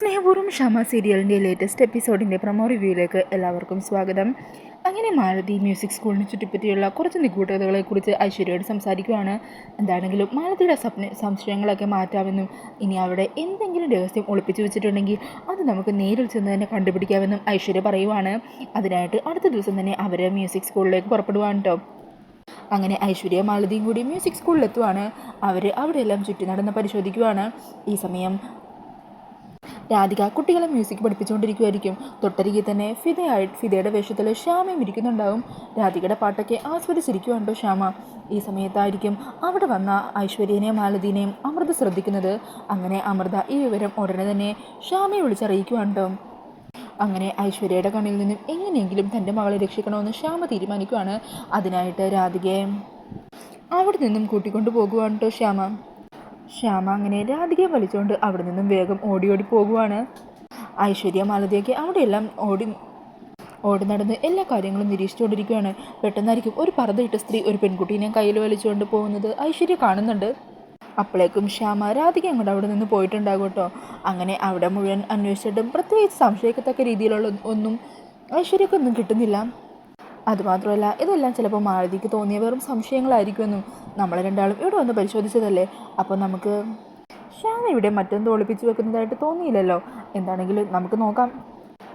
സ്നേഹപൂർവ്വം ഷമ സീരിയലിൻ്റെ latest എപ്പിസോഡിൻ്റെ promo റിവ്യൂയിലേക്ക് എല്ലാവർക്കും സ്വാഗതം. അങ്ങനെ മാലതി മ്യൂസിക് സ്കൂളിനെ ചുറ്റിപ്പറ്റിയുള്ള കുറച്ച് നിഗൂഢതകളെക്കുറിച്ച് ഐശ്വര്യയോട് സംസാരിക്കുകയാണ്. എന്താണെങ്കിലും മാലതിയുടെ സംശയങ്ങളൊക്കെ മാറ്റാമെന്നും ഇനി അവിടെ എന്തെങ്കിലും രഹസ്യം ഒളിപ്പിച്ചു വെച്ചിട്ടുണ്ടെങ്കിൽ അത് നമുക്ക് നേരിൽ ചെന്ന് തന്നെ കണ്ടുപിടിക്കാമെന്നും ഐശ്വര്യ പറയുവാണ്. അതിനായിട്ട് അടുത്ത ദിവസം തന്നെ അവർ മ്യൂസിക് സ്കൂളിലേക്ക് പുറപ്പെടുവാണ് കേട്ടോ. അങ്ങനെ ഐശ്വര്യ മാലതിയും കൂടി മ്യൂസിക് സ്കൂളിലെത്തുവാണ്. അവർ അവിടെയെല്ലാം ചുറ്റി നടന്ന് പരിശോധിക്കുവാണ്. ഈ സമയം രാധിക കുട്ടികളെ മ്യൂസിക് പഠിപ്പിച്ചുകൊണ്ടിരിക്കുമായിരിക്കും. തൊട്ടരികിൽ തന്നെ ഫിദയുടെ വേഷത്തിൽ ശ്യാമയും ഇരിക്കുന്നുണ്ടാവും. രാധികയുടെ പാട്ടൊക്കെ ആസ്വദിച്ചിരിക്കുവാണ്ടോ ശ്യാമ. ഈ സമയത്തായിരിക്കും അവിടെ വന്ന ഐശ്വര്യനെയും മാലതിനെയും അമൃത ശ്രദ്ധിക്കുന്നത്. അങ്ങനെ അമൃത ഈ വിവരം ഉടനെ തന്നെ ശ്യാമയെ വിളിച്ചറിയിക്കുവാണ്ടോ. അങ്ങനെ ഐശ്വര്യയുടെ കണ്ണിൽ നിന്നും എങ്ങനെയെങ്കിലും തൻ്റെ മകളെ രക്ഷിക്കണമെന്ന് ശ്യാമ തീരുമാനിക്കുവാണ്. അതിനായിട്ട് രാധികയെ അവിടെ നിന്നും കൂട്ടിക്കൊണ്ടു പോകുവാണ് കേട്ടോ ശ്യാമ അങ്ങനെ രാധികയെ വലിച്ചുകൊണ്ട് അവിടെ നിന്നും വേഗം ഓടി പോകുവാണ്. ഐശ്വര്യ മാലതിയൊക്കെ അവിടെയെല്ലാം ഓടി നടന്ന് എല്ലാ കാര്യങ്ങളും നിരീക്ഷിച്ചുകൊണ്ടിരിക്കുകയാണ്. പെട്ടെന്നായിരിക്കും ഒരു പർദ്ദയിട്ട സ്ത്രീ ഒരു പെൺകുട്ടീനെ കയ്യിൽ വലിച്ചുകൊണ്ട് പോകുന്നത് ഐശ്വര്യ കാണുന്നുണ്ട്. അപ്പോഴേക്കും ശ്യാമ രാധിക അങ്ങോട്ട് അവിടെ നിന്ന് പോയിട്ടുണ്ടാകും കേട്ടോ. അങ്ങനെ അവിടെ മുഴുവൻ അന്വേഷിച്ചിട്ടും പ്രത്യേകിച്ച് സംശയിക്കത്തക്ക രീതിയിലുള്ള ഒന്നും ഐശ്വര്യക്കൊന്നും കിട്ടുന്നില്ല. അതുമാത്രമല്ല ഇതെല്ലാം ചിലപ്പോൾ മാലതിക്ക് തോന്നിയ വെറും സംശയങ്ങളായിരിക്കുമെന്നും നമ്മൾ രണ്ടാളും ഇവിടെ വന്ന് പരിശോധിച്ചതല്ലേ, അപ്പോൾ നമുക്ക് ശ്യാമ ഇവിടെ മറ്റെന്തോ ഒളിപ്പിച്ച് വെക്കുന്നതായിട്ട് തോന്നിയില്ലല്ലോ. എന്താണെങ്കിലും നമുക്ക് നോക്കാം.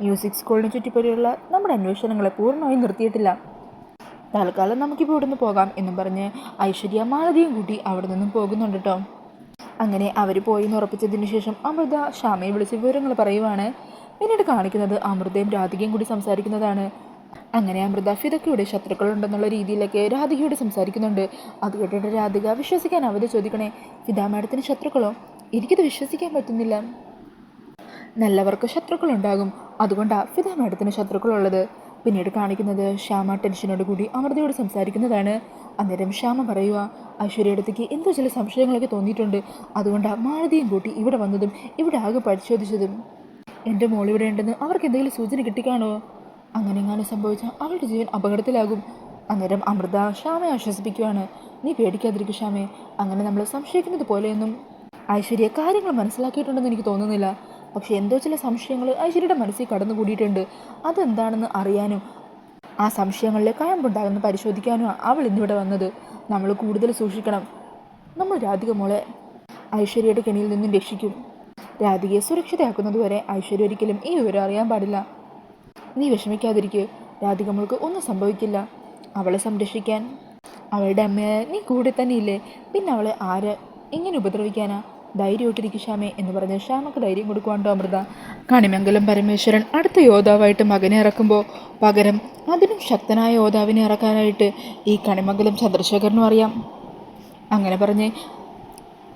മ്യൂസിക് സ്കൂളിനെ ചുറ്റിപ്പറ്റിയുള്ള നമ്മുടെ അന്വേഷണങ്ങളെ പൂർണ്ണമായും നിർത്തിയിട്ടില്ല. തൽക്കാലം നമുക്കിപ്പോൾ ഇവിടെ നിന്ന് പോകാം എന്നും പറഞ്ഞ് ഐശ്വര്യ മാലതിയും കൂട്ടി അവിടെ നിന്നും പോകുന്നുണ്ട് കേട്ടോ. അങ്ങനെ അവർ പോയി എന്ന് ഉറപ്പിച്ചതിന് ശേഷം അമൃത ശ്യാമയെ വിളിച്ച് വിവരങ്ങൾ പറയുവാണ്. പിന്നീട് കാണിക്കുന്നത് അമൃതയും രാധികയും കൂടി സംസാരിക്കുന്നതാണ്. അങ്ങനെ അമൃത ഫിദയ്ക്കയുടെ ശത്രുക്കളുണ്ടെന്നുള്ള രീതിയിലൊക്കെ രാധികയോട് സംസാരിക്കുന്നുണ്ട്. അത് കേട്ടിട്ട് രാധിക വിശ്വസിക്കാനാവത് ചോദിക്കണേ, ഫിദ മാഡത്തിന് ശത്രുക്കളോ? എനിക്കിത് വിശ്വസിക്കാൻ പറ്റുന്നില്ല. നല്ലവർക്ക് ശത്രുക്കളുണ്ടാകും, അതുകൊണ്ടാണ് ഫിദ മാഡത്തിന് ശത്രുക്കളുള്ളത്. പിന്നീട് കാണിക്കുന്നത് ശ്യാമ ടെൻഷനോട് കൂടി അമൃതയോട് സംസാരിക്കുന്നതാണ്. അന്നേരം ശ്യാമ പറയുക, ഐശ്വര്യടുത്തേക്ക് എന്തോ ചില സംശയങ്ങളൊക്കെ തോന്നിയിട്ടുണ്ട്, അതുകൊണ്ടാണ് മാലതിയും കൂട്ടി ഇവിടെ വന്നതും ഇവിടെ ആകെ പരിശോധിച്ചതും. എൻ്റെ മോളിവിടെ ഉണ്ടെന്ന് അവർക്ക് എന്തെങ്കിലും സൂചന കിട്ടിക്കാണോ? അങ്ങനെ എങ്ങാനും സംഭവിച്ചാൽ അവളുടെ ജീവൻ അപകടത്തിലാകും. അന്നേരം അമൃത ശ്യാമയെ ആശ്വസിപ്പിക്കുകയാണ്. നീ പേടിക്കാതിരിക്കും ശ്യാമേ, അങ്ങനെ നമ്മൾ സംശയിക്കുന്നത് പോലെയൊന്നും ഐശ്വര്യ കാര്യങ്ങൾ മനസ്സിലാക്കിയിട്ടുണ്ടെന്ന് എനിക്ക് തോന്നുന്നില്ല. പക്ഷേ എന്തോ ചില സംശയങ്ങൾ ഐശ്വര്യയുടെ മനസ്സിൽ കടന്നുകൂടിയിട്ടുണ്ട്. അതെന്താണെന്ന് അറിയാനും ആ സംശയങ്ങളിലെ കഴമ്പുണ്ടാകുന്ന പരിശോധിക്കാനും അവൾ ഇന്നിവിടെ വന്നത്. നമ്മൾ കൂടുതൽ സൂക്ഷിക്കണം. നമ്മൾ രാധിക മോളെ ഐശ്വര്യയുടെ കെണിയിൽ നിന്നും രക്ഷിക്കും. രാധികയെ സുരക്ഷിതയാക്കുന്നതുവരെ ഐശ്വര്യ ഒരിക്കലും ഈ വിവരം അറിയാൻ പാടില്ല. നീ വിഷമിക്കാതിരിക്കുക, രാധിക മോൾക്ക് ഒന്നും സംഭവിക്കില്ല. അവളെ സംരക്ഷിക്കാൻ അവളുടെ അമ്മയായ നീ കൂടെ തന്നെ ഇല്ലേ, പിന്നെ അവളെ എങ്ങനെ ഉപദ്രവിക്കാനാ? ധൈര്യമായിട്ടിരിക്കും ശ്യാമേ എന്ന് പറഞ്ഞ് ശ്യാമക്ക് ധൈര്യം കൊടുക്കുവാണ്ടോ അമൃത. കണിമംഗലം പരമേശ്വരൻ അടുത്ത യോദ്ധാവായിട്ട് മകനെ ഇറക്കുമ്പോൾ പകരം അതിനും ശക്തനായ യോദ്ധാവിനെ ഇറക്കാനായിട്ട് ഈ കണിമംഗലം ചന്ദ്രശേഖരനും അറിയാം. അങ്ങനെ പറഞ്ഞ്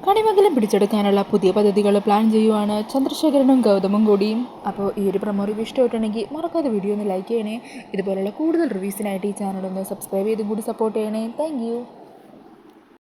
കണിമംഗലം പിടിച്ചെടുക്കാനുള്ള പുതിയ പദ്ധതികൾ പ്ലാൻ ചെയ്യുവാണ് ചന്ദ്രശേഖരനും ഗൗതമും കൂടിയും. അപ്പോൾ ഈ ഒരു പ്രൊമോ റിവ്യൂ ഇഷ്ടമായിട്ടുണ്ടെങ്കിൽ മറക്കാതെ വീഡിയോ ഒന്ന് ലൈക്ക് ചെയ്യണേ. ഇതുപോലുള്ള കൂടുതൽ റിവ്യൂസിനായിട്ട് ഈ ചാനൽ ഒന്ന് സബ്സ്ക്രൈബ് ചെയ്തും കൂടി സപ്പോർട്ട് ചെയ്യണേ. താങ്ക്